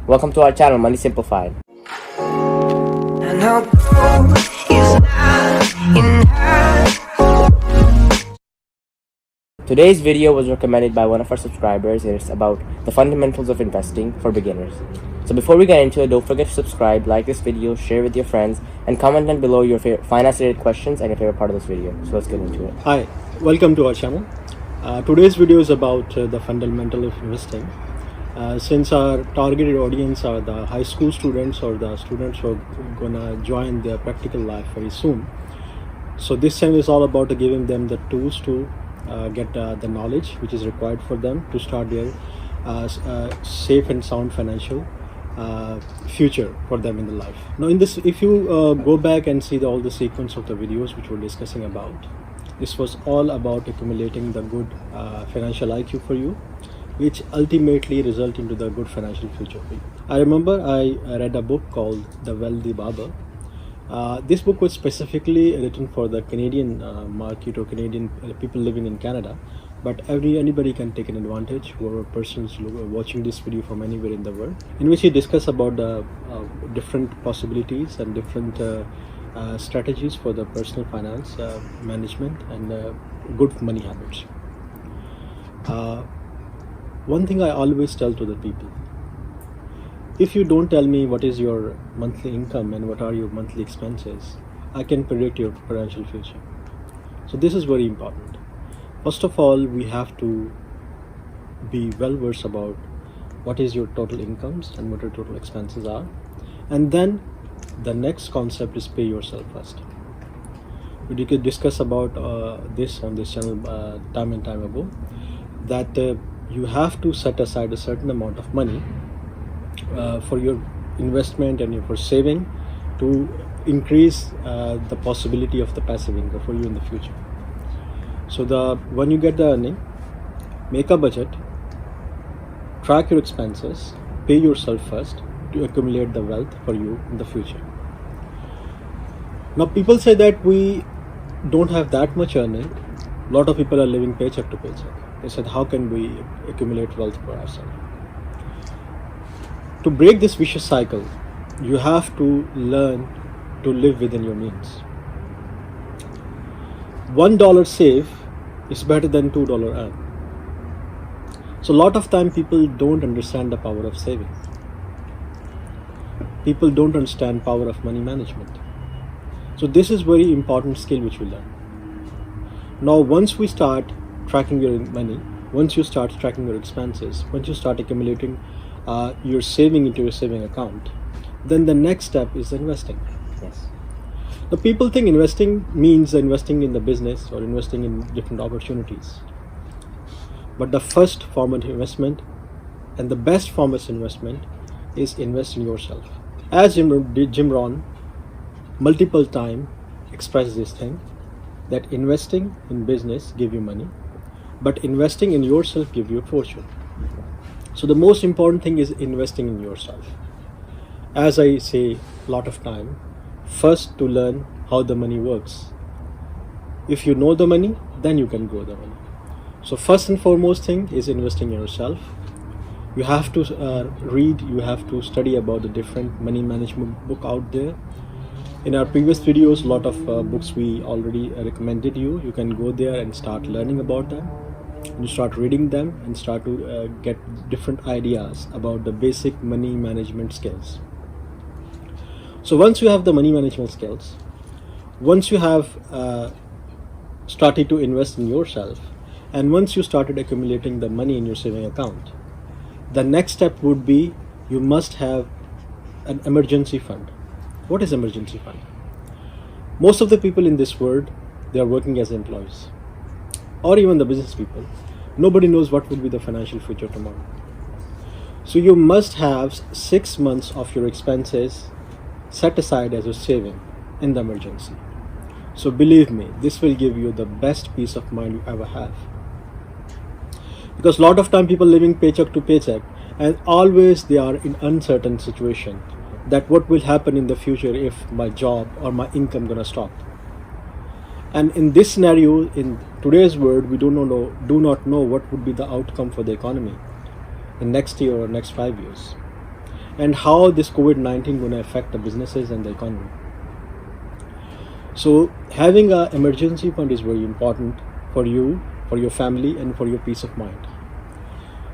Welcome to our channel, Money Simplified. And our goal is not enough. Today's video was recommended by one of our subscribers, and it's about the fundamentals of investing for beginners. So before we get into it, don't forget to subscribe, like this video, share with your friends, and comment down below your favorite finance-related questions and your favorite part of this video. So let's get into it. Hi, welcome to our channel. Today's video is about the fundamental of investing. Since our targeted audience are the high school students or the students who are gonna join their practical life very soon, so this channel is all about giving them the tools to get the knowledge which is required for them to start their safe and sound financial future for them in the life. Now in this, if you go back and see all the sequence of the videos which we're discussing about, this was all about accumulating the good financial IQ for you, which ultimately result into the good financial future for you. I remember I read a book called The Wealthy Barber. This book was specifically written for the Canadian market or Canadian people living in Canada, but anybody can take an advantage, whoever persons watching this video from anywhere in the world, in which he discuss about the different possibilities and different strategies for the personal finance management and good money habits. One thing I always tell to the people: if you don't tell me what is your monthly income and what are your monthly expenses, I can predict your financial future. So this is very important. First of all, we have to be well versed about what is your total incomes and what your total expenses are, and then the next concept is pay yourself first. We could discuss about this on this channel time and time ago, that you have to set aside a certain amount of money for your investment and for saving to increase the possibility of the passive income for you in the future. So when you get the earning, make a budget, track your expenses, pay yourself first to accumulate the wealth for you in the future. Now people say that we don't have that much earning. A lot of people are living paycheck to paycheck. They said, how can we accumulate wealth for ourselves? To break this vicious cycle, you have to learn to live within your means. $1 save is better than $2 earn. So a lot of time people don't understand the power of saving. People don't understand power of money management. So this is very important skill which we learn. Now once we start tracking your money, once you start tracking your expenses, once you start accumulating your saving into your saving account, then the next step is investing. Yes. The people think investing means investing in the business or investing in different opportunities. But the first form of investment and the best form of investment is invest in yourself. As Jim Rohn multiple times expressed this thing, that investing in business give you money, but investing in yourself give you a fortune. So the most important thing is investing in yourself. As I say a lot of time, first to learn how the money works. If you know the money, then you can grow the money. So first and foremost thing is investing in yourself. You have to read, you have to study about the different money management book out there. In our previous videos, a lot of books we already recommended you. You can go there and start learning about them. You start reading them and start to get different ideas about the basic money management skills. So once you have the money management skills, once you have started to invest in yourself, and once you started accumulating the money in your saving account, the next step would be you must have an emergency fund. What is emergency fund? Most of the people in this world, they are working as employees, or even the business people. Nobody knows what will be the financial future tomorrow. So you must have 6 months of your expenses set aside as a saving in the emergency. So believe me, this will give you the best peace of mind you ever have. Because a lot of time people living paycheck to paycheck, and always they are in uncertain situation that what will happen in the future if my job or my income gonna stop. And in this scenario, in today's world, we do not know what would be the outcome for the economy in next year or next 5 years. and how this COVID-19 going to affect the businesses and the economy. So having an emergency fund is very important for you, for your family, and for your peace of mind.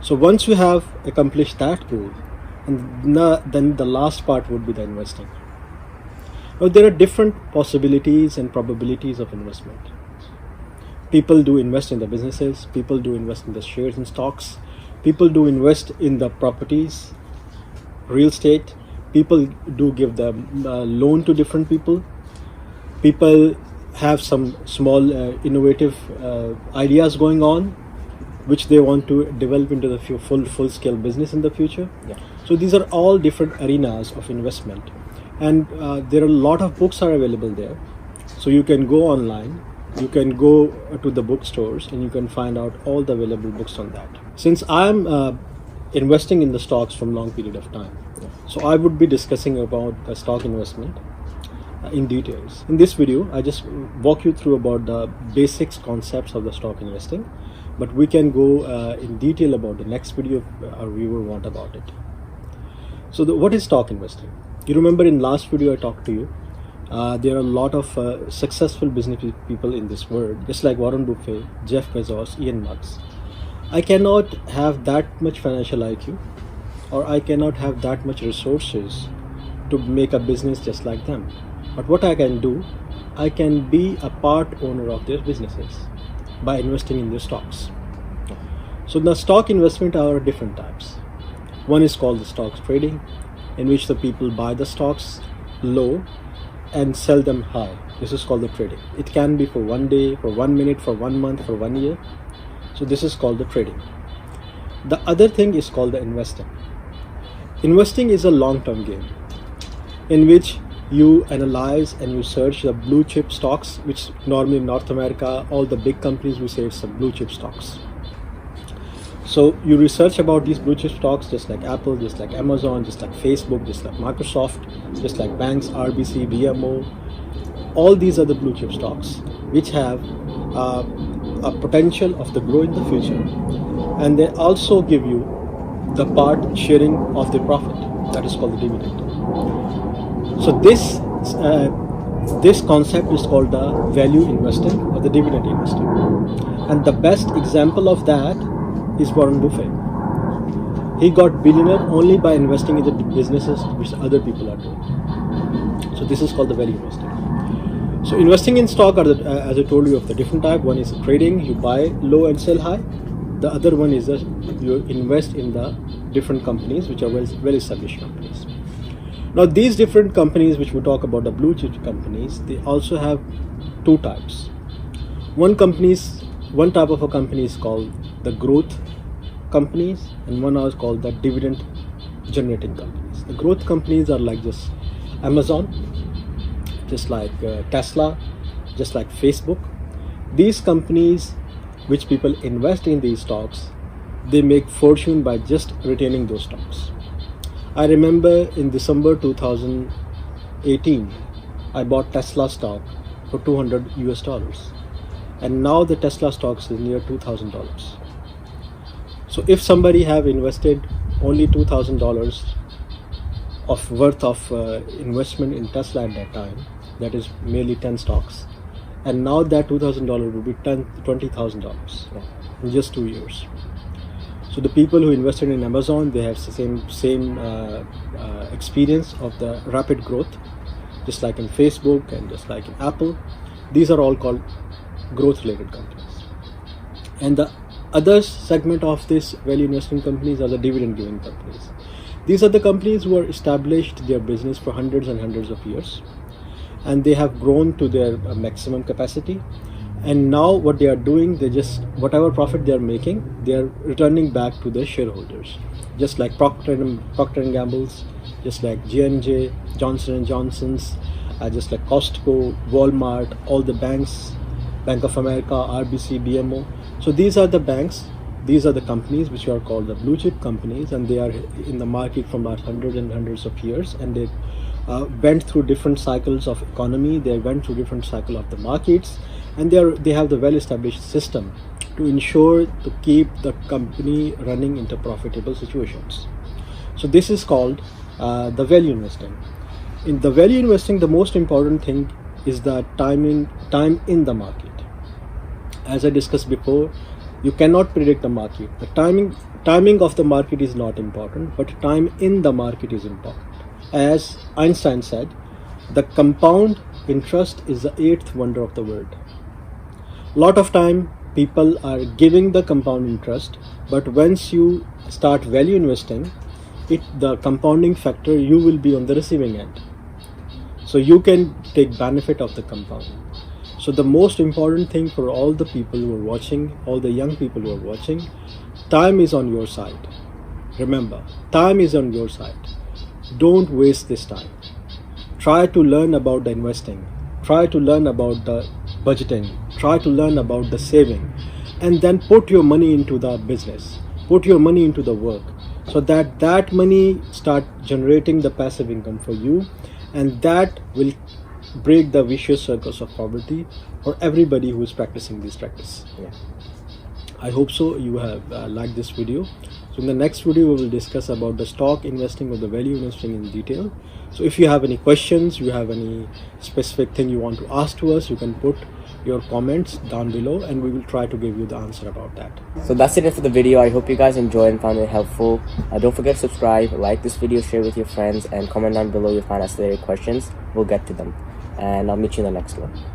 So once you have accomplished that goal, and then the last part would be the investing. Now there are different possibilities and probabilities of investment. People do invest in the businesses, people do invest in the shares and stocks, people do invest in the properties, real estate, people do give the loan to different people. People have some small innovative ideas going on, which they want to develop into the full scale business in the future. Yeah. So these are all different arenas of investment, and there are a lot of books are available there. So you can go online, you can go to the bookstores, and you can find out all the available books on that. Since I'm investing in the stocks from long period of time, so I would be discussing about the stock investment in details. In this video, I just walk you through about the basics concepts of the stock investing, but we can go in detail about the next video if our viewer want about it. So what is stock investing? You remember in last video I talked to you, there are a lot of successful business people in this world, just like Warren Buffett, Jeff Bezos, Ian Musk. I cannot have that much financial IQ, or I cannot have that much resources to make a business just like them. But what I can do, I can be a part owner of their businesses by investing in their stocks. So the stock investment are different types. One is called the stocks trading, in which the people buy the stocks low and sell them high. This is called the trading. It can be for 1 day, for 1 minute, for 1 month, for 1 year. So this is called the trading. The other thing is called the investing. Investing is a long-term game in which you analyze and you search the blue chip stocks, which normally in North America, all the big companies, we say it's some blue chip stocks. So you research about these blue chip stocks, just like Apple, just like Amazon, just like Facebook, just like Microsoft, just like banks, RBC, BMO. All these are the blue chip stocks which have a potential of the grow in the future, and they also give you the part sharing of the profit. That is called the dividend. So this concept is called the value investing or the dividend investing, and the best example of that is Warren Buffett. He got billionaire only by investing in the businesses which other people are doing. So this is called the value investing. So investing in stock are as I told you, of the different type. One is trading, you buy low and sell high. The other one is that you invest in the different companies which are well established companies. Now these different companies which we talk about, the blue chip companies, they also have two types. One type of a company is called the growth companies, and one is called the dividend generating companies. The growth companies are like just Amazon, just like Tesla, just like Facebook. These companies which people invest in these stocks, they make fortune by just retaining those stocks. I remember in December 2018, I bought Tesla stock for $200, and now the Tesla stocks is near $2,000. So if somebody have invested only $2,000 of worth of investment in Tesla at that time, that is merely 10 stocks, and now that $2,000 will be $20,000 in just 2 years. So the people who invested in Amazon, they have the same experience of the rapid growth, just like in Facebook and just like in Apple. These are all called growth related companies. And the other segment of this value investing companies are the dividend giving companies. These are the companies who are established their business for hundreds and hundreds of years, and they have grown to their maximum capacity. And now what they are doing, they just, whatever profit they are making, they are returning back to their shareholders. Just like Procter & Gamble's, just like J&J, Johnson & Johnson's, just like Costco, Walmart, all the banks, Bank of America, RBC, BMO. So these are the banks, these are the companies which are called the blue chip companies, and they are in the market from last hundreds and hundreds of years, and they went through different cycles of economy, they went through different cycle of the markets, and they have the well-established system to ensure to keep the company running into profitable situations. So this is called the value investing. In the value investing, the most important thing is the time in the market. As I discussed before, you cannot predict the market. The timing of the market is not important, but time in the market is important. As Einstein said, the compound interest is the eighth wonder of the world. Lot of time people are giving the compound interest, but once you start value investing, the compounding factor, you will be on the receiving end. So you can take benefit of the compounding. So the most important thing for all the people who are watching, all the young people who are watching, time is on your side. Remember, time is on your side. Don't waste this time. Try to learn about the investing. Try to learn about the budgeting. Try to learn about the saving. And then put your money into the business. Put your money into the work. So that money start generating the passive income for you. And that will break the vicious circles of poverty for everybody who is practicing this practice. Yeah. I hope so you have liked this video. So in the next video we will discuss about the stock investing or the value investing in detail. So if you have any questions, you have any specific thing you want to ask to us, you can put your comments down below and we will try to give you the answer about that. So that's it for the video. I hope you guys enjoyed and found it helpful. Don't forget to subscribe, like this video, share with your friends, and comment down below your final ancillary questions. We'll get to them. And I'll meet you in the next one.